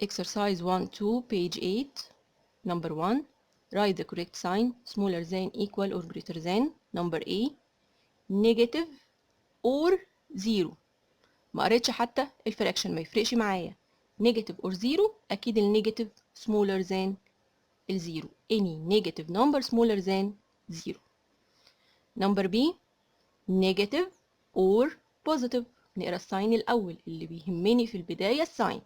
exercise 1-2 page 8 number 1 write the correct sign smaller than equal or greater than number A negative or zero. ما قريتش حتى الفراكشن، ما يفرقش معايا negative or zero، اكيد النيجاتيف smaller than الزيرو. any negative number smaller than zero. number B negative or positive. نقرا الساين الاول اللي بيهمني في البدايه الساين.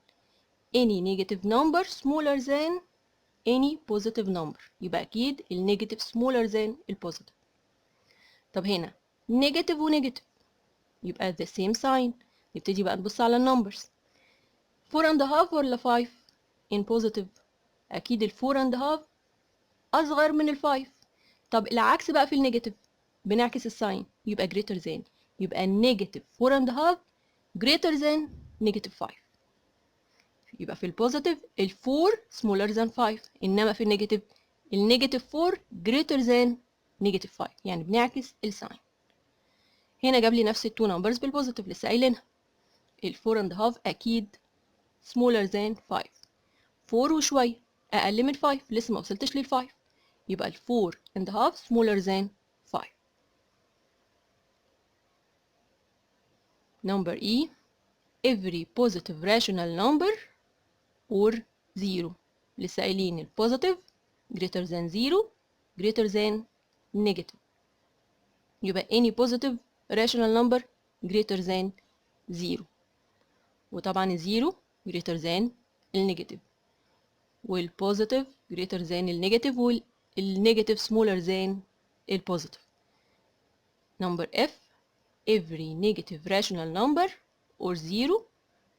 any negative number smaller than any positive number، يبقى اكيد النيجاتيف smaller than البوزيتيف. طب هنا نيجاتيف ونيجاتيف يبقى the same sign. نبتدي بقى نبص على النمبرز. 4 and a half ولا 5 in positive؟ اكيد ال 4 and a half اصغر من ال 5. طب العكس بقى في النيجاتيف، بنعكس الساين يبقى greater than، يبقى نيجاتيف 4 and a half greater than نيجاتيف 5. يبقى في البوزيتيف ال 4 smaller than 5، انما في النيجاتيف النيجاتيف 4 greater than نيجاتيف 5، يعني بنعكس الساين. هنا جاب لي نفس التو نمبرز بالبوزيتيف لسه قايلينها. ال 4 and a half اكيد smaller than 5، 4 وشويه اقل من 5، لسه ما وصلتش لل 5، يبقى ال 4 and a half smaller than 5. number E every positive rational number or zero. لسه قايلين ال positive greater than zero greater than negative، يبقى any positive rational number greater than zero. وطبعا الزيرو greater than النيجاتيف، والpositive greater than النيجاتيف، والنيجاتيف smaller than البوزيتيف. number F every negative rational number or zero،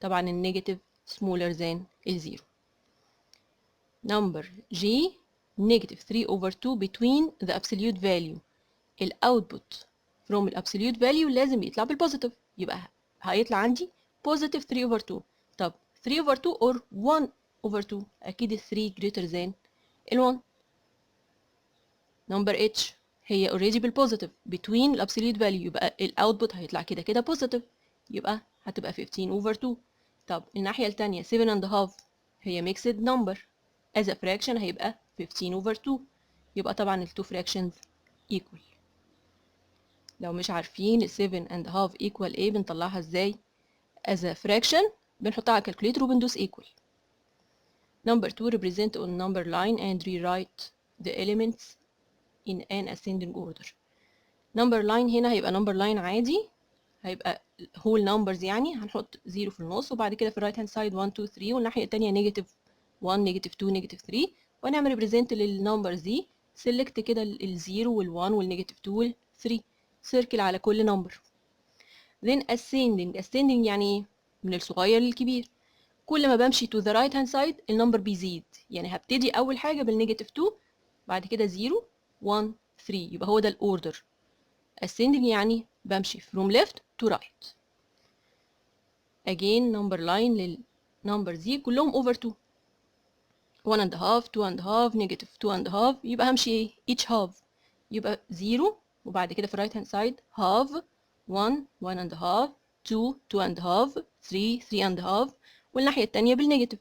طبعا النيجاتيف smaller than الزيرو. number G negative 3 over 2 between the absolute value. الاوتبوت from الابسوليوت value لازم يطلع بالبوزيتيف، يبقى هيطلع عندي positive 3 over 2. طب 3 over 2 or 1 over 2؟ اكيد ال 3 greater than ال 1. number H هي already بالبوزيتيف between الابسوليوت value، يبقى الاوتبوت هيطلع كده كده بوزيتيف، يبقى هتبقى 15 over 2. طب الناحية التانية 7 and a half هي mixed number as a fraction، هيبقى 15 over 2، يبقى طبعا ال two fractions equal. لو مش عارفين ال 7 and a half equal ايه بنطلعها ازاي as a fraction، بنحطها على الكالكوليتر وبندوس equal. number 2 represent on number line and rewrite the elements in an ascending order. number line هنا هيبقى number line عادي، هيبقى whole numbers، يعني هنحط 0 في النص، وبعد كده في الرايت هاند سايد 1 2 3، والناحية التانية نيجاتيف 1 نيجاتيف 2 نيجاتيف 3، ونعمل represent للنمبرز دي. select كده الزيرو وال1 والنيجاتيف 2 وال 3، circle على كل نمبر. then ascending يعني ايه؟ من الصغير للكبير. كل ما بمشي to the right hand side النمبر بيزيد، يعني هبتدي اول حاجه بالنيجاتيف 2، بعد كده 0 1 3، يبقى هو ده الاوردر. ascending يعني بمشي from left to right. again number line للنمبر دي كلهم over 2، 1 and a half 2 and a half negative 2 and a half، يبقى همشي ايه each half، يبقى 0 وبعد كده في right hand side half 1 1 and a half 2 2 and a half 3 3 and a half، والناحية التانية بالنيجاتيف.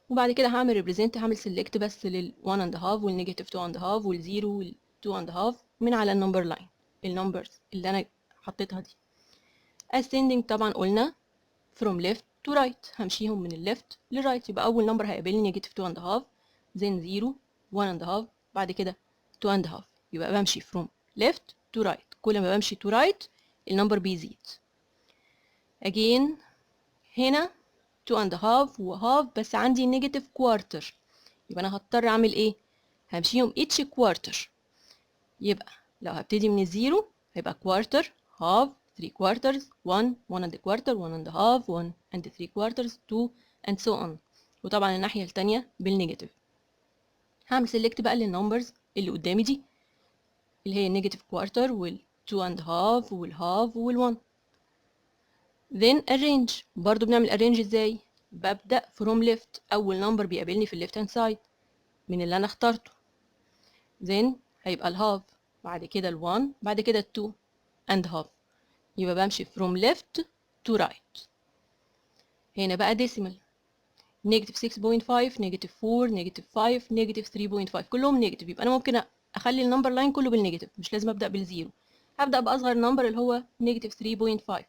وبعد كده هعمل represent، هعمل select بس لل 1 and a half والنيجاتيف 2 and a half والزيرو وال 2 and a half من على النمبر لاين، النمبرز اللي انا حطيتها دي. ascending طبعا قلنا from left to right، همشيهم من ال left لل right، يبقى أول نمبر هيقابلني نيجاتيف 2 and a half then 0 1 and a half بعد كده 2 and a half، يبقى بمشي from left to right، كل ما بمشي to right النمبر بيزيد. again هنا 2 and a half و half، بس عندي نيجاتيف كوارتر، يبقى أنا هضطر أعمل إيه؟ همشيهم each quarter، يبقى لو هبتدي من الزيرو هيبقى quarter half 3 quarters 1 1 and a quarter 1 and a half 1 and 3 quarters 2 and so on. وطبعا الناحية التانية بالنيجاتيف. هعمل select بقى للنمبرز اللي قدامي دي، اللي هي النيجاتيف كوارتر وال 2 and half وال half وال 1. then arrange، برضو بنعمل arrange ازاي؟ ببدأ from left، أول نمبر بيقابلني في ال left hand side من اللي أنا اخترته، then هيبقى ال half بعد كده ال 1 بعد كده ال 2 and half، يبقى بمشي from left to right. هنا بقى decimal، نيجاتيف 6.5 نيجاتيف 4 نيجاتيف 5 نيجاتيف 3.5 كلهم نيجاتيف. يبقى انا ممكن اخلي النمبر لاين كله بالنيجاتيف، مش لازم ابدا بالزيرو. هبدا باصغر نمبر اللي هو نيجاتيف 3.5.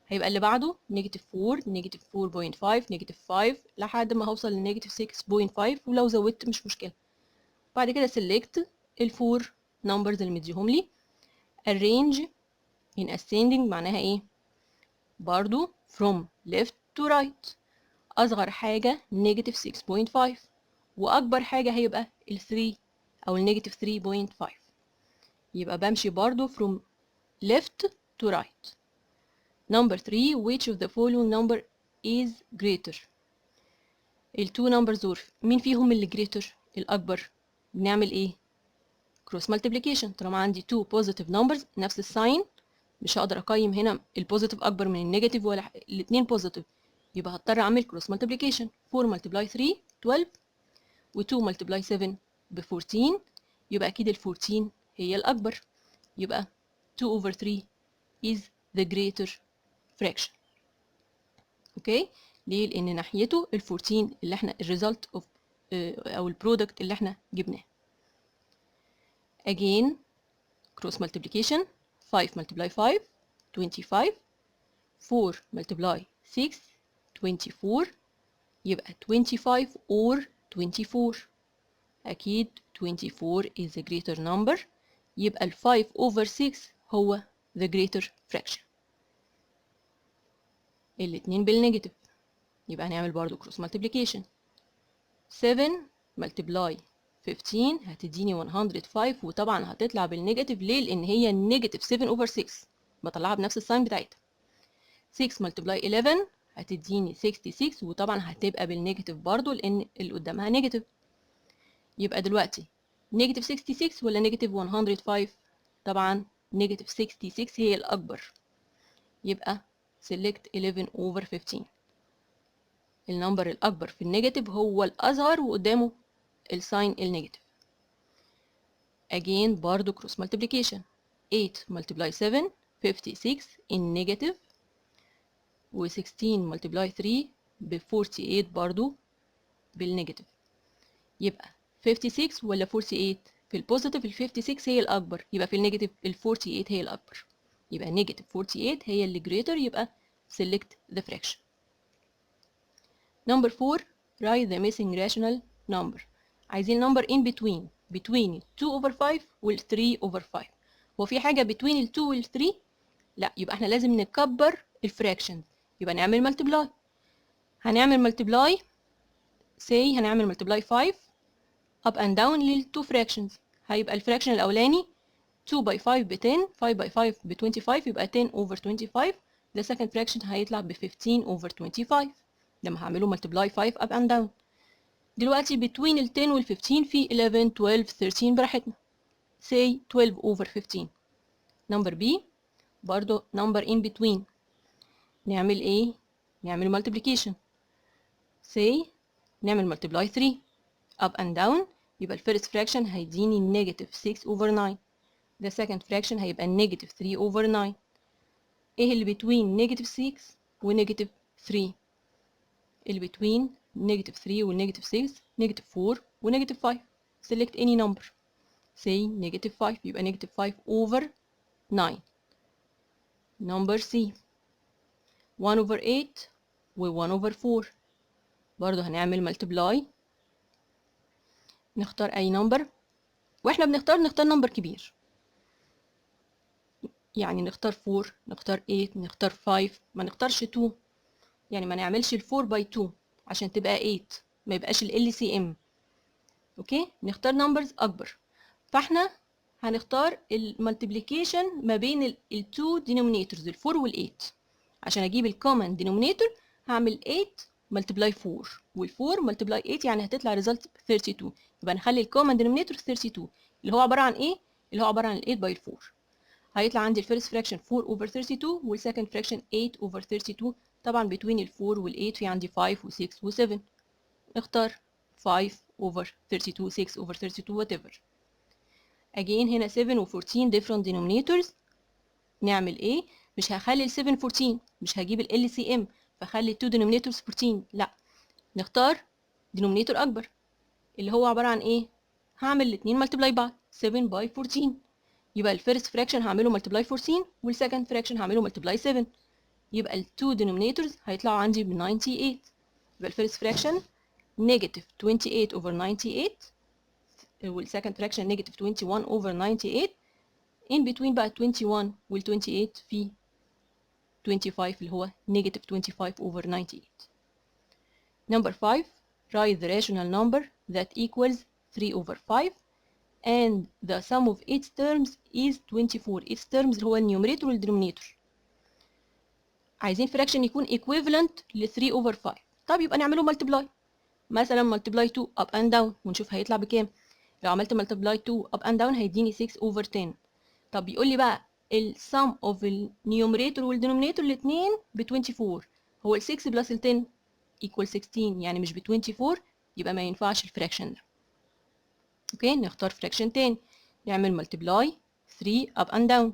هيبقى اللي بعده نيجاتيف 4 نيجاتيف 4.5 نيجاتيف 5 لحد ما هوصل لنيجاتيف 6.5، ولو زودت مش مشكله. بعد كده select الفور نمبرز اللي مديهم لي. arrange in ascending معناها ايه؟ برضو from left to right. اصغر حاجه نيجاتيف 6.5 واكبر حاجه هيبقى ال 3 او النيجاتيف 3.5. يبقى بمشي برضو from left to right. number 3 which of the following number is greater. التو نمبرز دول مين فيهم اللي greater الاكبر؟ بنعمل ايه؟ cross multiplication. طالما عندي two positive numbers نفس الساين، مش هقدر اقيم هنا البوزيتيف اكبر من النيجاتيف ولا الاثنين بوزيتيف، يبقى هضطر اعمل cross multiplication. 4 multiply 3 12 و2 multiply 7 ب 14، يبقى اكيد ال 14 هي الاكبر، يبقى 2 over 3 is the greater fraction. اوكي، ليه؟ لان ناحيته ال 14 اللي احنا الريزلت اوف او البرودكت اللي احنا جبناه. again cross multiplication. 5 multiply 5 25 4 multiply 6 24 يبقى 25 or 24. أكيد 24 is a greater number، يبقى ال 5 over 6 هو the greater fraction. الاتنين بالنيجاتيف، يبقى هنعمل برضو cross multiplication. 7 multiply 15 هتديني 105، وطبعا هتطلع بالنيجاتيف. ليه؟ لأن هي نيجاتيف 7 over 6، بطلعها بنفس الساين بتاعتها. 6 multiply 11 هتديني 66، وطبعا هتبقى بالنيجاتيف برضو لأن اللي قدامها نيجاتيف. يبقى دلوقتي نيجاتيف 66 ولا نيجاتيف 105؟ طبعا نيجاتيف 66 هي الأكبر، يبقى select 11 over 15. النمبر الأكبر في النيجاتيف هو الأصغر وقدامه الساين النيجاتيف. again برضو cross multiplication. 8 multiply 7 56 in negative، و 16 multiply 3 ب 48 برضو بالنيجاتيف. يبقى 56 ولا 48؟ في البوزيتيف ال 56 هي الأكبر، يبقى في النيجاتيف ال 48 هي الأكبر، يبقى نيجاتيف 48 هي اللي greater، يبقى select the fraction. number 4 write the missing rational number. عايزين number in between 2 over 5 وال 3 over 5. هو في حاجة between ال 2 وال 3؟ لا، يبقى احنا لازم نكبر الفراكشن، يبقى نعمل multiply. هنعمل multiply say هنعمل multiply 5 up and down لل 2 fractions. هيبقى الفراكشن الأولاني 2 by 5 ب 10 5 by 5 ب 25 يبقى 10 over 25. the second fraction هيطلع ب 15 over 25 لما هعمله multiply 5 up and down. دلوقتي between ال 10 وال 15 في 11 12 13 براحتنا. say 12 over 15. number B برضو number in between. نعمل ايه؟ نعمل multiplication. say نعمل multiply 3 up and down، يبقى الفيرست fraction هيديني negative 6 over 9. the second fraction هيبقى negative 3 over 9. ايه اللي between negative 6 و negative 3؟ اللي between negative 3 و negative 6 negative 4 و negative 5. select any number. say negative 5 يبقى negative 5 over 9. number C 1 over 8 و 1 over 4. برضه هنعمل multiply. نختار أي number، واحنا نختار نمبر كبير، يعني نختار 4 نختار 8 نختار 5، ما نختارش 2، يعني ما نعملش ال 4 by 2 عشان تبقى 8 ما يبقاش ال LCM. اوكي، نختار نمبرز اكبر. فاحنا هنختار المالتيبليكيشن ما بين ال 2 denominators ال 4 وال 8. عشان اجيب الكومن denominator هعمل 8 multiply 4 وال 4 multiply 8، يعني هتطلع result 32. يبقى نخلي الكومن denominator 32 اللي هو عبارة عن ايه؟ اللي هو عبارة عن ال 8 by 4. هيطلع عندي الفيرست فراكشن 4 over 32 والسكند فراكشن 8 over 32. طبعا between ال 4 وال 8 في عندي 5 و 6 و 7. نختار 5 over 32 6 over 32 whatever. again هنا 7 و 14 different denominators. نعمل ايه؟ مش هخلي ال 7 14، مش هجيب ال LCM فخلي ال 2 denominators 14، لا، نختار denominator أكبر اللي هو عبارة عن إيه؟ هعمل الاتنين multiply بعض 7 by 14. يبقى الفيرست فراكشن هعمله multiply 14 والسكند فراكشن هعمله multiply 7. يبقى ال two denominators هيطلعوا عندي ب 98. يبقى الفيرست فراكشن negative 28 over 98 والسكند فراكشن negative 21 over 98. in between بقى 21 وال 28 في 25 اللي هو negative 25 over 98. Number 5. Write the rational number that equals 3 over 5 and the sum of its terms is 24. its terms اللي هو النيوميريتور والدينومينيتور. عايزين fraction يكون equivalent ل 3 over 5. طب يبقى نعمله multiply. مثلا multiply 2 up and down ونشوف هيطلع بكام. لو عملت multiply 2 up and down هيديني 6 over 10. طب بيقول لي بقى ال sum of النيوميريتور والدينومينيتور الاتنين ب 24. هو ال 6 plus ال 10 equal 16 يعني مش ب 24. يبقى ما ينفعش الفراكشن ده. اوكي نختار فراكشن تاني. نعمل multiply 3 up and down.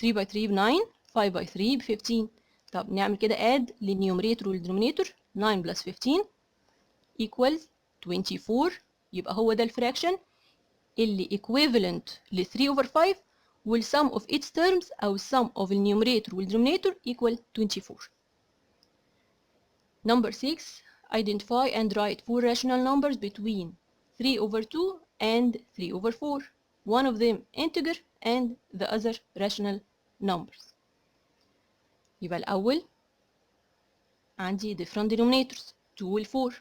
3 by 3 ب 9. 5 by 3 ب 15. طب نعمل كده add للنيوميريتور والدينومينيتور. 9 plus 15 equals 24. يبقى هو ده الفراكشن اللي equivalent ل 3 over 5 وال sum of its terms أو sum of النيوميريتور والدينومينيتور equal 24. Number 6. Identify and write 4 rational numbers between 3 over 2 and 3 over 4. One of them integer and the other rational numbers. يبقى الأول عندي different denominators 2 وال 4.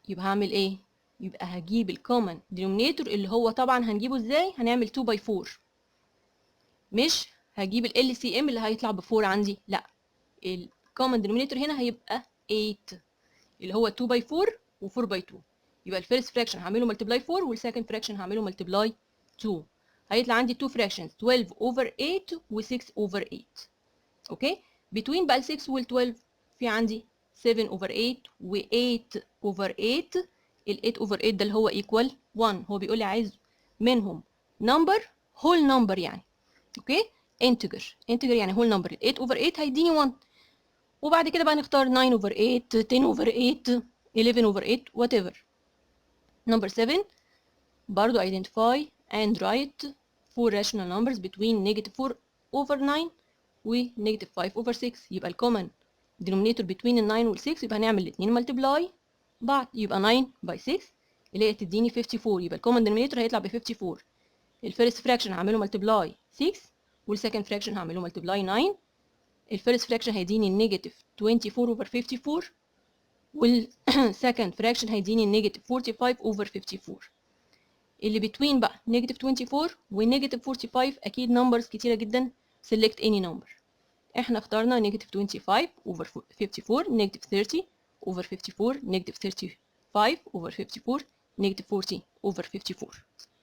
يبقى هعمل ايه؟ يبقى هجيب الكومن denominator اللي هو طبعا هنجيبه ازاي؟ هنعمل 2 by 4. مش هجيب ال LCM اللي هيطلع ب 4 عندي، لا الكومن denominator هنا هيبقى 8 اللي هو 2 by 4 و 4 by 2. يبقى الفيرست فراكشن هعمله multiply 4 والسكند فراكشن هعمله multiply 2. هيطلع عندي 2 fractions 12 over 8 و 6 over 8. اوكي between بقى ال 6 وال 12 في عندي 7 over 8 و 8 over 8. ال 8 over 8 ده اللي هو equal 1. هو بيقول لي عايز منهم number whole number يعني. اوكي integer يعني whole number. ال 8 over 8 هيديني 1. وبعد كده بقى نختار 9 over 8 10 over 8 11 over 8 whatever. Number 7 برضو identify and write 4 rational numbers between negative 4 over 9 و negative 5 over 6. يبقى الكومن denominator between ال 9 وال 6 يبقى هنعمل الاتنين multiply بعض. يبقى 9 by 6 اللي هي تديني 54. يبقى الكومن denominator هيطلع ب 54. الفيرست فراكشن هعمله multiply 6 والسكند فراكشن هعمله multiply 9. الفيرست فراكشن هيديني negative 24 over 54 والسكند فراكشن هيديني negative 45 over 54. اللي between بقى negative 24 و negative 45 أكيد numbers كتيرة جدا. select any number. احنا اخترنا negative 25 over 54 negative 30 over 54 negative 35 over 54 negative 40 over 54.